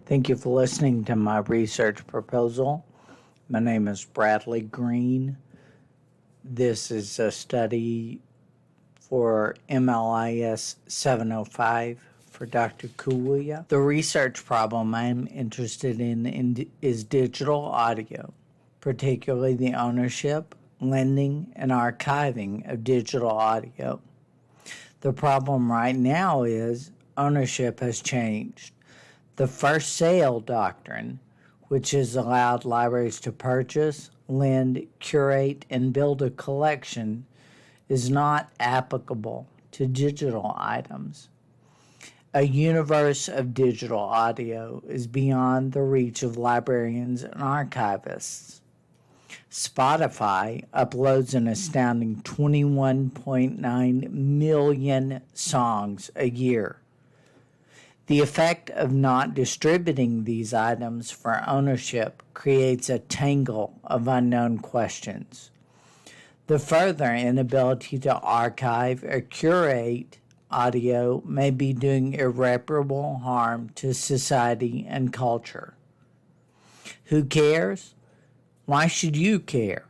Thank you for listening to my research proposal. My name is Bradley Green. This is a study for MLIS 705 for Dr. Kuya. The research problem I'm interested in is digital audio, particularly the ownership, lending, and archiving of digital audio. The problem right now is ownership has changed. The first sale doctrine, which has allowed libraries to purchase, lend, curate, and build a collection, is not applicable to digital items. A universe of digital audio is beyond the reach of librarians and archivists. Spotify uploads an astounding 21.9 million songs a year. The effect of not distributing these items for ownership creates a tangle of unknown questions. The further inability to archive or curate audio may be doing irreparable harm to society and culture. Who cares? Why should you care?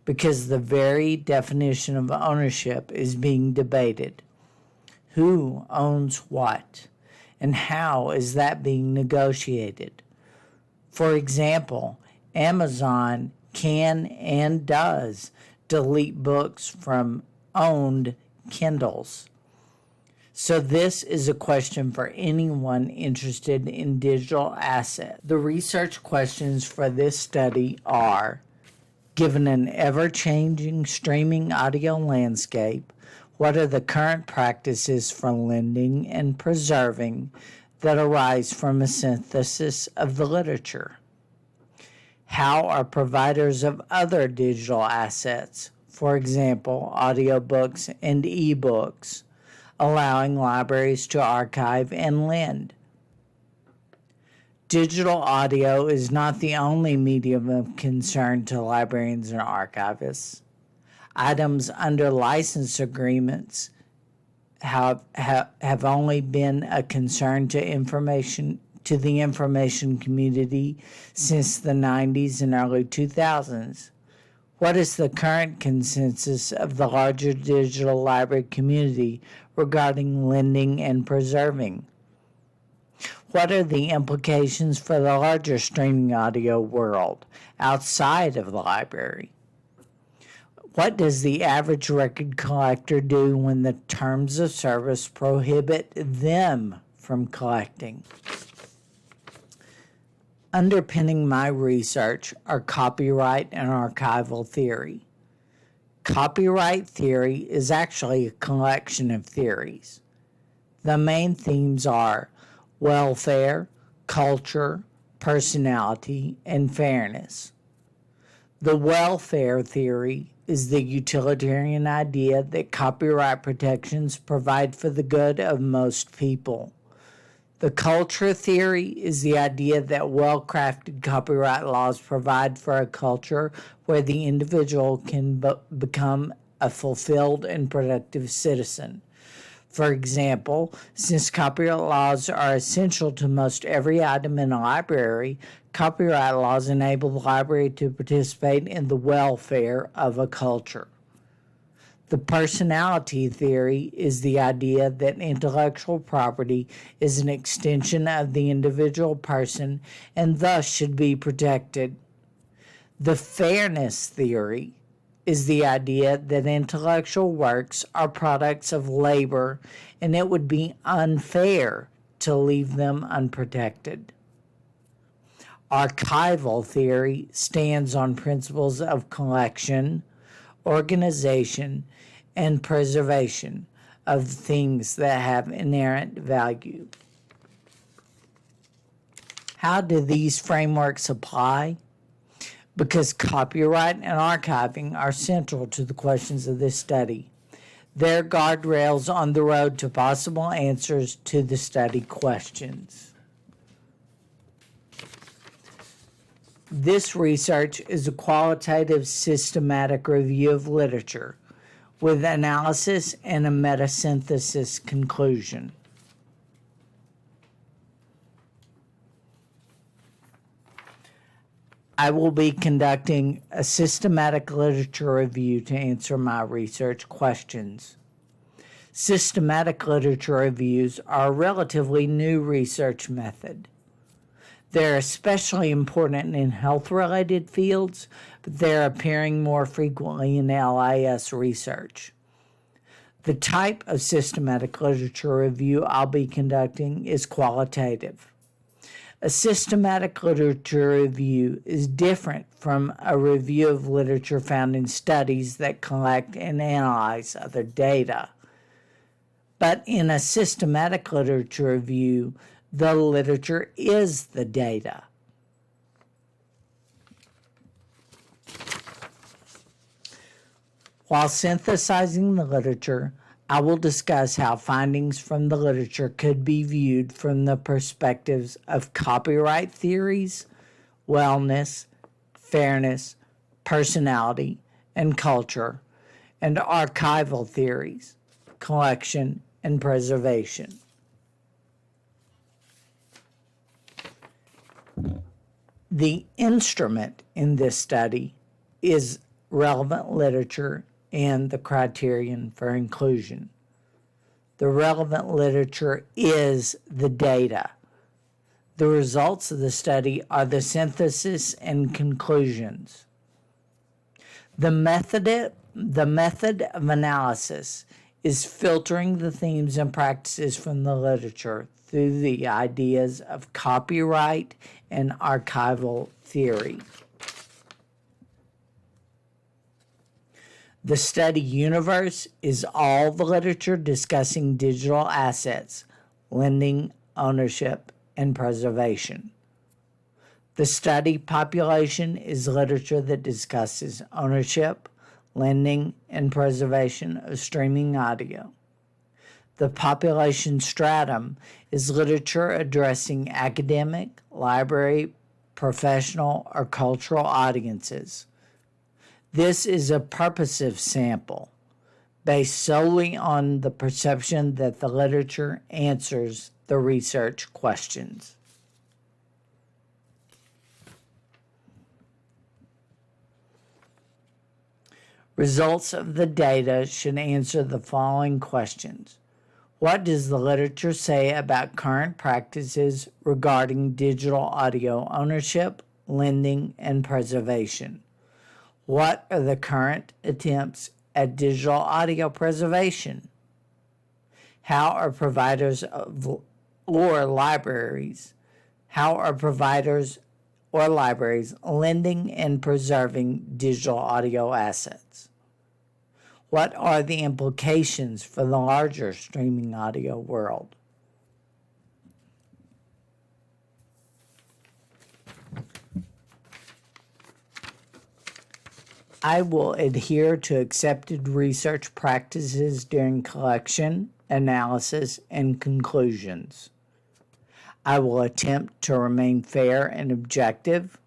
Because the very definition of ownership is being debated. Who owns what? And how is that being negotiated? For example, Amazon can and does delete books from owned Kindles. So this is a question for anyone interested in digital assets. The research questions for this study are, given an ever-changing streaming audio landscape, what are the current practices for lending and preserving that arise from a synthesis of the literature? How are providers of other digital assets, for example, audiobooks and ebooks, allowing libraries to archive and lend? Digital audio is not the only medium of concern to librarians and archivists. Items under license agreements have only been a concern to the information community since the 90s and early 2000s. What is the current consensus of the larger digital library community regarding lending and preserving? What are the implications for the larger streaming audio world outside of the library? What does the average record collector do when the terms of service prohibit them from collecting? Underpinning my research are copyright and archival theory. Copyright theory is actually a collection of theories. The main themes are welfare, culture, personality, and fairness. The welfare theory is the utilitarian idea that copyright protections provide for the good of most people. The culture theory is the idea that well-crafted copyright laws provide for a culture where the individual can become a fulfilled and productive citizen. For example, since copyright laws are essential to most every item in a library, copyright laws enable the library to participate in the welfare of a culture. The personality theory is the idea that intellectual property is an extension of the individual person and thus should be protected. The fairness theory is the idea that intellectual works are products of labor and it would be unfair to leave them unprotected. Archival theory stands on principles of collection, organization, and preservation of things that have inherent value. How do these frameworks apply? Because copyright and archiving are central to the questions of this study. They're guardrails on the road to possible answers to the study questions. This research is a qualitative, systematic review of literature with analysis and a metasynthesis conclusion. I will be conducting a systematic literature review to answer my research questions. Systematic literature reviews are a relatively new research method. They're especially important in health-related fields, but they're appearing more frequently in LIS research. The type of systematic literature review I'll be conducting is qualitative. A systematic literature review is different from a review of literature found in studies that collect and analyze other data. But in a systematic literature review, the literature is the data. While synthesizing the literature, I will discuss how findings from the literature could be viewed from the perspectives of copyright theories, wellness, fairness, personality, and culture, and archival theories, collection, and preservation. The instrument in this study is relevant literature and the criterion for inclusion. The relevant literature is the data. The results of the study are the synthesis and conclusions. The method of analysis is filtering the themes and practices from the literature through the ideas of copyright and archival theory. The study universe is all the literature discussing digital assets, lending, ownership, and preservation. The study population is literature that discusses ownership, lending, and preservation of streaming audio. The population stratum is literature addressing academic, library, professional, or cultural audiences. This is a purposive sample based solely on the perception that the literature answers the research questions. Results of the data should answer the following questions. What does the literature say about current practices regarding digital audio ownership, lending, and preservation? What are the current attempts at digital audio preservation? How are providers or libraries lending and preserving digital audio assets? What are the implications for the larger streaming audio world? I will adhere to accepted research practices during collection, analysis, and conclusions. I will attempt to remain fair and objective.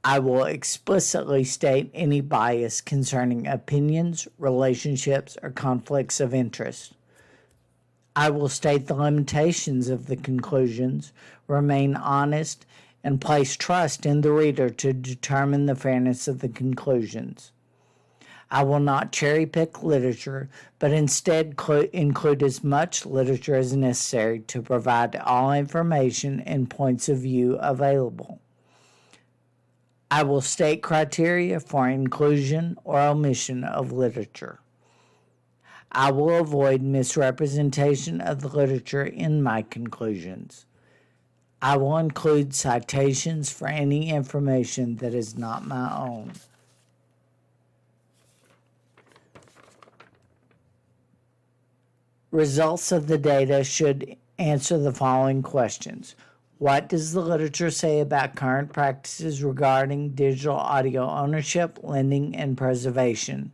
I will explicitly state any bias concerning opinions, relationships, or conflicts of interest. I will state the limitations of the conclusions, remain honest, and place trust in the reader to determine the fairness of the conclusions. I will not cherry-pick literature, but instead include as much literature as necessary to provide all information and points of view available. I will state criteria for inclusion or omission of literature. I will avoid misrepresentation of the literature in my conclusions. I will include citations for any information that is not my own. Results of the data should answer the following questions. What does the literature say about current practices regarding digital audio ownership, lending, and preservation?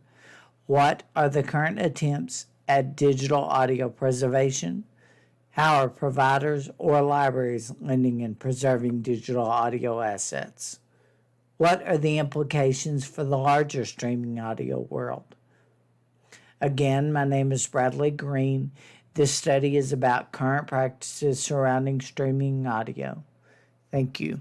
What are the current attempts at digital audio preservation? How are providers or libraries lending and preserving digital audio assets? What are the implications for the larger streaming audio world? Again, my name is Bradley Green. This study is about current practices surrounding streaming audio. Thank you.